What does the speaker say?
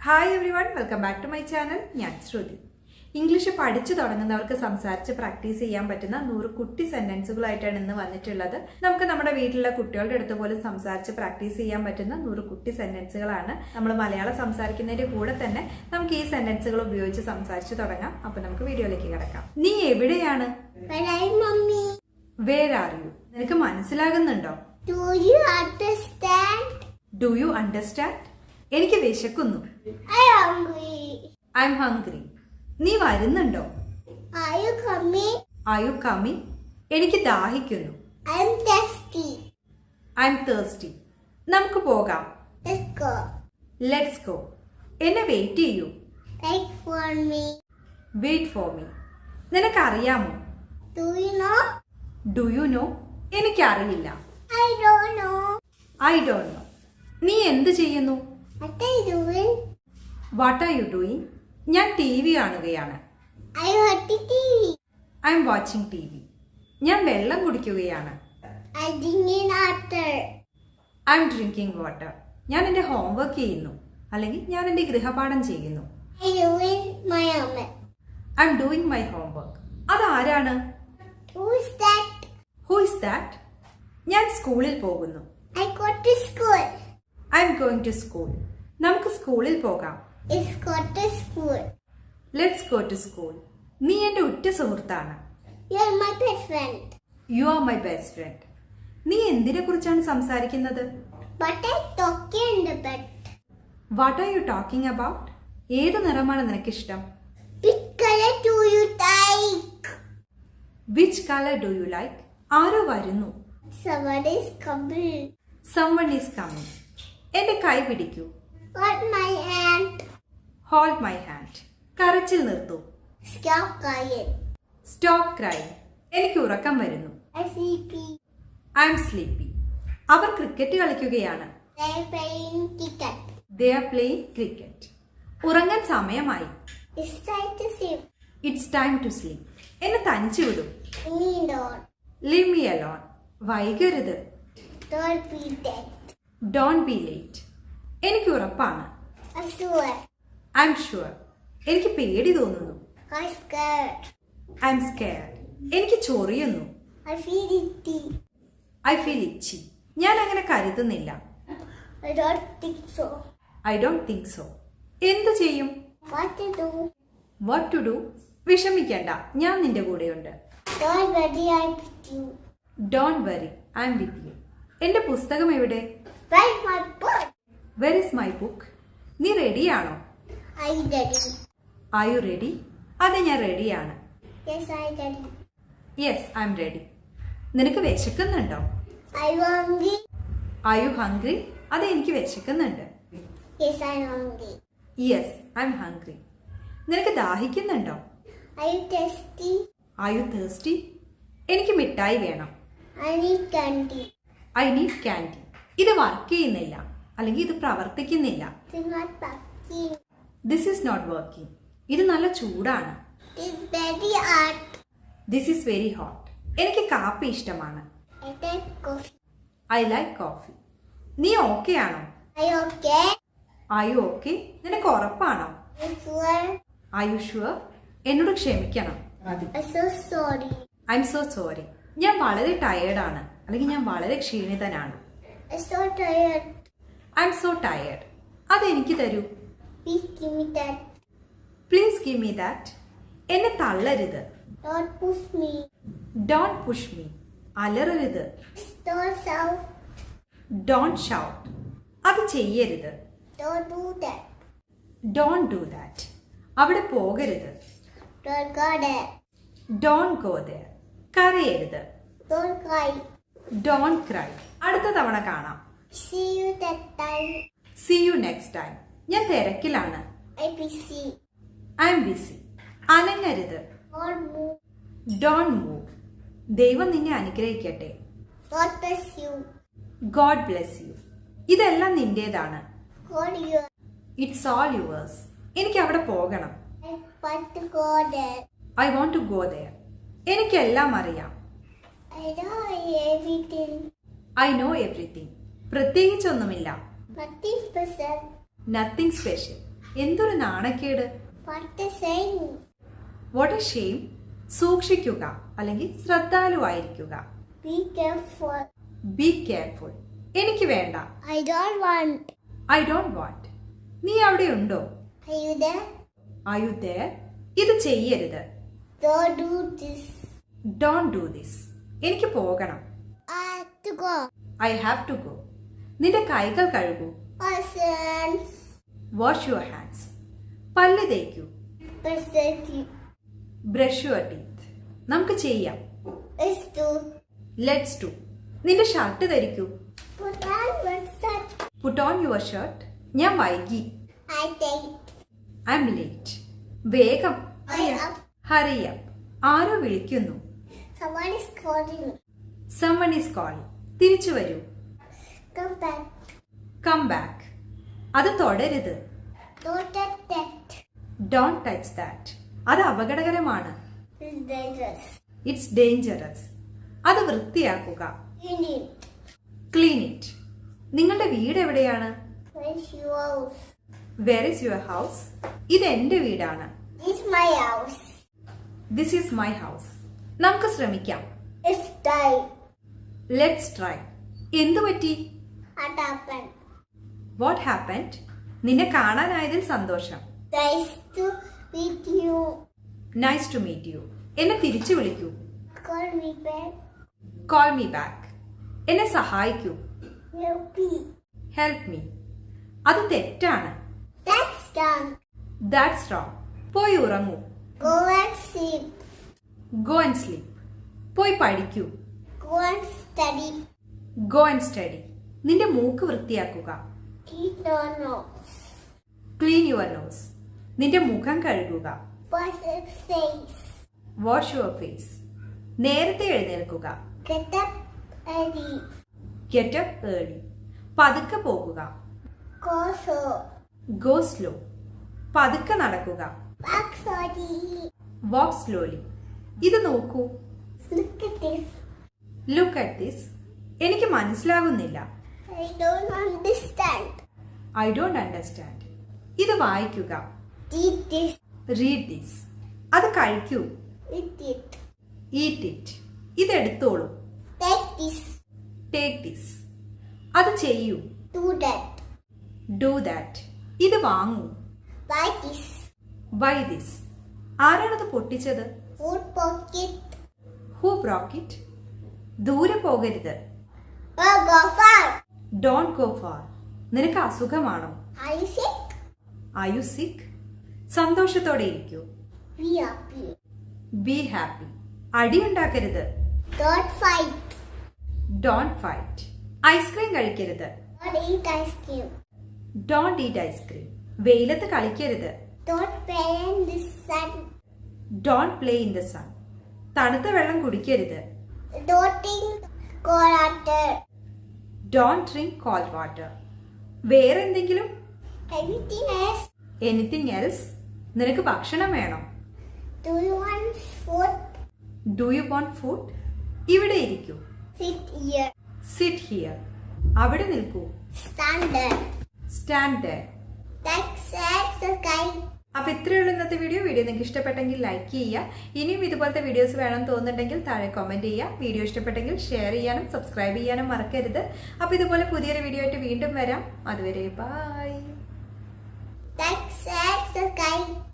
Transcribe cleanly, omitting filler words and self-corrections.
Hi everyone, welcome back to my channel. ഞാൻ Shruti. English പഠിച്ചു തുടങ്ങുന്നവർക്ക് സംസാരിച്ച് പ്രാക്ടീസ് ചെയ്യാൻ പറ്റുന്ന 100 കുട്ടി സെന്റൻസുകളായിട്ടാണ് ഇന്ന് വന്നിട്ടുള്ളത്. നമുക്ക് നമ്മുടെ വീട്ടിലുള്ള കുട്ടികളുടെ അടുത്ത് പോലും സംസാരിച്ച് പ്രാക്ടീസ് ചെയ്യാൻ പറ്റുന്ന 100 കുട്ടി സെന്റൻസുകളാണ്. നമ്മൾ മലയാളം സംസാരിക്കുന്നതിന്റെ കൂടെ തന്നെ നമുക്ക് ഈ സെന്റൻസുകൾ ഉപയോഗിച്ച് സംസാരിച്ച് തുടങ്ങാം. അപ്പൊ നമുക്ക് വീഡിയോയിലേക്ക് കിടക്കാം. നീ എവിടെയാണ്? Where are you? നിനക്ക് മനസ്സിലാകുന്നുണ്ടോ? Do you understand? എനിക്ക് വിശക്കുന്നു. I'm hungry. നീ വരുന്നുണ്ടോ? Are you coming? എനിക്ക് ദാഹിക്കുന്നു. I'm thirsty. നമുക്ക് പോകാം. Let's go. എന്നെ വെയിറ്റ് ചെയ്യൂ. Wait for me. നിനക്കറിയാമോ? Do you know? എനിക്കറിയില്ല. I don't know. നീ എന്ത് ചെയ്യുന്നു? What are you doing? ഞാൻ TV കാണുകയാണ്. I'm watching TV. ഞാൻ വെള്ളം കുടിക്കുകയാണ്. I'm drinking water. ഞാൻ എന്റെ ഹോംവർക്ക് ചെയ്യുന്നു, അല്ലെങ്കിൽ ഞാൻ എന്റെ ഗൃഹപാഠം ചെയ്യുന്നു. I'm doing my homework. അതാരാണ്? Who is that? ഞാൻ സ്കൂളിൽ പോകുന്നു. I'm going to school. നമുക്ക് സ്കൂളിൽ പോകാം. Let's go to school. നീ എന്റെ ഉറ്റ സുഹൃത്താണ്. You are my best friend. നീ എന്തിനെ കുറിച്ചാണ് സംസാരിക്കുന്നത്? What are you talking about? ഏത് നിറമാണ് നിനക്കിഷ്ടം? Which colour do you like? ആരോ വരുന്നു. Someone is coming. എന്റെ കൈ പിടിക്കൂ. Hold my hand. കരച്ചിൽ നിർത്തൂ. Stop crying. എനിക്ക് ഉറക്കം വരുന്നു. I am sleepy. അവർ ക്രിക്കറ്റ് കളിക്കുകയാണ്. They are playing cricket. ഉറങ്ങാൻ സമയമായി. It's time to sleep. എന്നെ തനിച്ചു വിടും. Leave me alone. വൈകരുത്. Don't be late. എനിക്ക് ഉറപ്പാണ്. I am sure. എനിക്ക് പേടി തോന്നുന്നു. I am scared. എനിക്ക് ചൊറിയുന്നു. I feel itchy. ഞാൻ അങ്ങനെ കരുതുന്നില്ല. I don't think so. എന്ത് ചെയ്യും? What to do? വിഷമിക്കണ്ട, ഞാൻ നിന്റെ കൂടെയുണ്ട്. Don't worry, I am with you. എന്റെ പുസ്തകം എവിടെ? Where is my book? നീ റെഡിയാണോ? Are you ready? അതെ, ഞാൻ റെഡിയാണ്. Yes, I am ready. നിനക്ക് വിശക്കുന്നുണ്ടോ? Are you hungry? അതെ, എനിക്ക് വിശക്കുന്നുണ്ട്. Yes, I am hungry. നിനക്ക് ദാഹിക്കുന്നുണ്ടോ? Are you thirsty? എനിക്ക് മിഠായി വേണം. I need candy. ഇത് വർക്ക് ചെയ്യുന്നില്ല, അല്ലെങ്കിൽ ഇത് പ്രവർത്തിക്കുന്നില്ല. This is not working. ഇത് നല്ല ചൂടാണ്. This is very hot. എനിക്ക് കാപ്പി ഇഷ്ടമാണ്. I like coffee. നീ ഓക്കെ ആണോ? Are you okay? നിനക്ക് ഉറപ്പാണോ? Are you sure? എന്നോട് ക്ഷമിക്കണം. I'm so sorry. ഞാൻ വളരെ ടയേർഡാണ്, അല്ലെങ്കിൽ ഞാൻ വളരെ ക്ഷീണിതനാണ്. I'm so tired. അതെനിക്ക് തരൂ. Please give me that. എന്നെ തള്ളരുത്. Don't push me. അലറരുത്. Don't shout. അത് ചെയ്യരുത്. Don't do that. അവിടെ പോകരുത്. Don't go there. കരയരുത്. Don't cry. അടുത്ത തവണ കാണാം. See you next time. ഞാൻ തിരക്കിലാണ്. I am busy. അനങ്ങരുത്. Don't move. ദൈവം നിന്നെ അനുഗ്രഹിക്കട്ടെ. God bless you. ഇതെല്ലാം നിന്റേതാണ്. It's all yours. എനിക്ക് അവിടെ പോകണം. I want to go there. എനിക്കെല്ലാം അറിയാം. I know everything. പ്രത്യേകിച്ചൊന്നുമില്ല. Nothing special. Nothing special. എന്തൊരു നാണക്കേട്. What a shame. What a shame. സൂക്ഷിക്കുക അല്ലെങ്കിൽ ശ്രദ്ധാലുവായിരിക്കുക. Be careful. Be careful. എനിക്ക് വേണ്ട. I don't want. I don't want. നീ അവിടെ ഉണ്ടോ? Are you there? Are you there? ഇത് ചെയ്യരുത്. Don't do this. Don't do this. എനിക്ക് പോകണം. I have to go. I have to go. നിന്റെ കൈകൾ കഴുകൂ. Wash hands. Wash your hands. പല്ല് തേക്കൂ. Brush the teeth. Brush your teeth. നമുക്ക് ചെയ്യാം. Let's do. Let's do. നിന്റെ ഷർട്ട് ധരിക്കൂ. Put on your shirt. Put on your shirt. ഞാൻ വൈകി. I take. I'm late. വേഗം. Hurry up. Hurry up. ആരോ വിളിക്കുന്നു. Someone is calling. Someone is calling. തിരിച്ചു വരൂ. Come back. Come back. അത് തുടരുത്. Don't touch that. Don't touch that. അത് അപകടകരമാണ്. It's dangerous. It's dangerous. അത് വൃത്തിയാക്കുക. Clean it. Clean it. നിങ്ങളുടെ വീട് എവിടെയാണ്? Where's your house? Where is your house? ഇത് എന്റെ വീടാണ്. This is my house. This is my house. നമുക്ക് ശ്രമിക്കാം. It's time. Let's try. എന്തു പറ്റി? What happened? What happened? നിന്നെ കാണാനായതിൽ സന്തോഷം. Nice to meet you. Nice to meet you. എന്നെ തിരിച്ചു വിളിക്കൂ. Call me back. Call me back. എന്നെ സഹായിക്കൂ. Help me. Help me. അത് തെറ്റാണ്. That's done. That's wrong. പോയി ഉറങ്ങൂ. Go and sleep. Go and sleep. പോയി പഠിക്കൂ. Go and study. Go and study. നിന്റെ മൂക്ക് വൃത്തിയാക്കുക. Clean your nose. Clean your nose. നിന്റെ മുഖം കഴുകുക. Wash your face. Wash your face. നേരത്തെ എഴുന്നേൽക്കുക. Get up early. Get up early. പതുക്കെ പോകുക. Go slow. Go slow. പതുക്കെ നടക്കുക. Walk slowly. Walk slowly. ഇത് നോക്കൂ. Look at this. Look at this. എനിക്ക് മനസ്സിലാകുന്നില്ല. I don't understand. I don't understand. ഇത് വായിക്കുക. Eat this. Read this. അത് കഴിക്കൂ. Eat it. Eat it. ഇതെടുത്തോളൂ. Take this. Take this. അത് ചെയ്യൂ. Do that. Do that. ഇത് വാങ്ങൂ. Buy this. Buy this. ആരാണത് പൊട്ടിച്ചത്? Food pocket. Who broke it? ദൂരെ പോകരുത്. Go far. Don't go far. നിനക്ക് അസുഖമാണോ? Are you sick? Are you sick? സന്തോഷത്തോടെ ഇരിക്കൂ. Be happy. Be happy. അടിയുണ്ടാക്കരുത്. Don't fight. Don't fight. Ice cream കഴിക്കരുത്. Don't eat ice cream. Don't eat ice cream. വെയിലത്ത് കളിക്കരുത്. Don't play in the sun. Don't play in the sun. തണുത്ത വെള്ളം കുടിക്കരുത്. Don't drink cold water. Don't drink cold water. വേറെ എന്തെങ്കിലും? Anything else? Anything else? നിനക്ക് ഭക്ഷണം വേണോ? Do you want food? Do you want food? ഇവിടെ ഇരിക്കൂ. Sit here. Sit here. അവിടെ നിൽക്കൂ. Stand there. Stand there. That's exercise. അപ്പോൾ ഇത്രയുള്ള ഇന്നത്തെ വീഡിയോ നിങ്ങൾക്ക് ഇഷ്ടപ്പെട്ടെങ്കിൽ ലൈക്ക് ചെയ്യുക. ഇനിയും ഇതുപോലത്തെ വീഡിയോസ് വേണം തോന്നുന്നുണ്ടെങ്കിൽ താഴെ കമൻറ്റ് ചെയ്യുക. വീഡിയോ ഇഷ്ടപ്പെട്ടെങ്കിൽ ഷെയർ ചെയ്യാനും സബ്സ്ക്രൈബ് ചെയ്യാനും മറക്കരുത്. അപ്പോൾ ഇതുപോലെ പുതിയൊരു വീഡിയോ ആയിട്ട് വീണ്ടും വരാം. അതുവരെ ബൈ. That's exercise.